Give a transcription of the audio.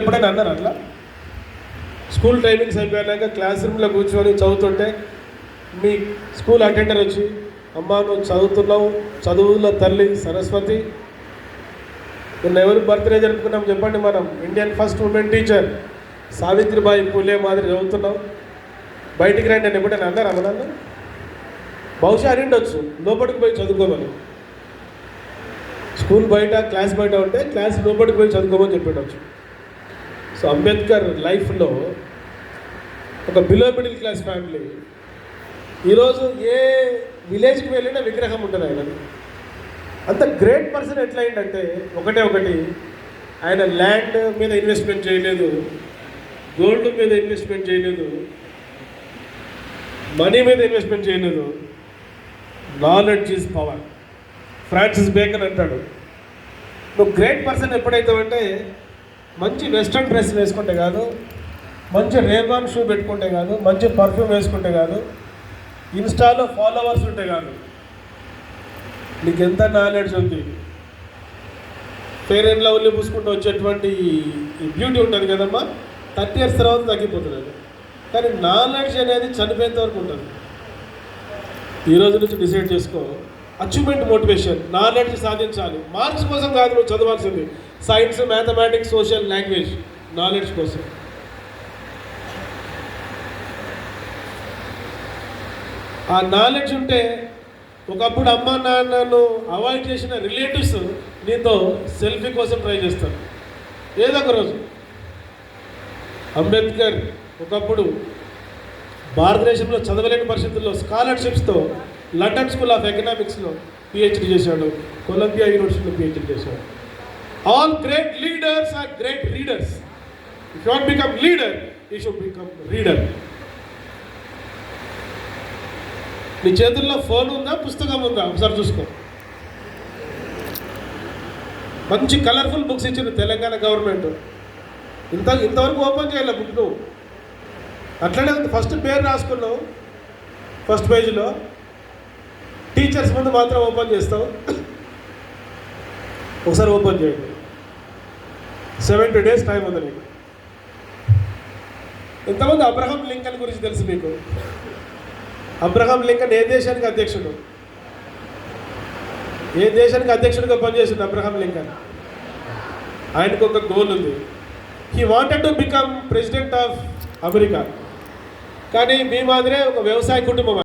ఎప్పుడైనా అన్నారు అట్లా? స్కూల్ టైమింగ్స్ అయిపోయాక క్లాస్ రూమ్లో కూర్చొని చదువుతుంటే మీ స్కూల్ అటెండర్ వచ్చి, అమ్మ నువ్వు చదువుతున్నావు, చదువుల తల్లి సరస్వతి, నిన్న ఎవరు బర్త్డే జరుపుకున్నాం చెప్పండి? మనం Indian first women teacher Savitribai Phule మాదిరి చదువుతున్నాం, బయటికి రండి అని ఎప్పుడైనా అన్నారు అమ్మనాన్న? బహుశా అనిండొచ్చు, లోపలికి పోయి చదువుకోమని. స్కూల్ బయట క్లాస్ బయట ఉంటే క్లాస్ లోపలికి పోయి చదువుకోమని చెప్పేటచ్చు. సో అంబేద్కర్ లైఫ్లో ఒక బిలో మిడిల్ క్లాస్ ఫ్యామిలీ, ఈరోజు ఏ విలేజ్కి వెళ్ళినా విగ్రహం ఉంటుంది ఆయన. అంత గ్రేట్ పర్సన్ ఎట్లా అయిందంటే ఒకటి ఆయన ల్యాండ్ మీద ఇన్వెస్ట్మెంట్ చేయలేదు, గోల్డ్ మీద ఇన్వెస్ట్మెంట్ చేయలేదు, మనీ మీద ఇన్వెస్ట్మెంట్ చేయలేదు. Knowledge is power. Francis bacon అంటాడు, నువ్వు గ్రేట్ పర్సన్ ఎప్పుడైతావంటే మంచి వెస్ట్రన్ డ్రెస్ వేసుకుంటే కాదు, మంచి రేబాన్ షూ పెట్టుకుంటే కాదు, మంచి పర్ఫ్యూమ్ వేసుకుంటే కాదు, ఇన్స్టాలో ఫాలోవర్స్ ఉంటే కాదు, నీకు ఎంత నాలెడ్జ్ ఉంది. ఫెయిర్ అండ్ లవ్లీ పూసుకుంటూ వచ్చేటువంటి ఈ బ్యూటీ ఉంటుంది కదమ్మా, 30 years తర్వాత తగ్గిపోతుంది. కానీ నాలెడ్జ్ అనేది చనిపోయేంత వరకు ఉంటుంది. ఈరోజు నుంచి డిసైడ్ చేసుకో, అచీవ్మెంట్ మోటివేషన్, నాలెడ్జ్ సాధించాలి. మార్క్స్ కోసం కాదు నువ్వు చదవాల్సింది, science, mathematics, social, language, knowledge కోసం. ఆ నాలెడ్జ్ ఉంటే ఒకప్పుడు అమ్మ నాన్నను అవాయిడ్ చేసిన రిలేటివ్స్ నీతో సెల్ఫీ కోసం ట్రై చేస్తారు ఏదో ఒక రోజు. అంబేద్కర్ ఒకప్పుడు భారతదేశంలో చదవలేని పరిస్థితుల్లో స్కాలర్షిప్స్తో లండన్ స్కూల్ ఆఫ్ ఎకనామిక్స్లో పిహెచ్డి చేశాడు, కొలంబియా యూనివర్సిటీలో పిహెచ్డి చేశాడు. All great leaders are great readers. If you want become leader, you should become reader. నీ చేతుల్లో ఫోన్ ఉందా, పుస్తకం ఉందా, ఒకసారి చూసుకో. మంచి కలర్ఫుల్ బుక్స్ ఇచ్చింది తెలంగాణ గవర్నమెంట్. ఇంతవరకు ఓపెన్ చేయాలి బుక్ నువ్వు. అట్లనే ఫస్ట్ పేరు రాసుకున్నావు ఫస్ట్ పేజీలో, టీచర్స్ ముందు మాత్రం ఓపెన్ చేస్తావు. ఒకసారి ఓపెన్ చేయండి, 70 days టైం ఉంది నీకు. ఎంతమంది అబ్రహాం లింకన్ గురించి తెలుసు మీకు? అబ్రహాం లింకన్ ఏ దేశానికి అధ్యక్షుడు? ఏ దేశానికి అధ్యక్షుడిగా పనిచేసింది అబ్రహాం లింకన్? ఆయనకు ఒక గోల్ ఉంది, he wanted to become president of America. కానీ మీ మాదిరే ఒక వ్యవసాయ కుటుంబం.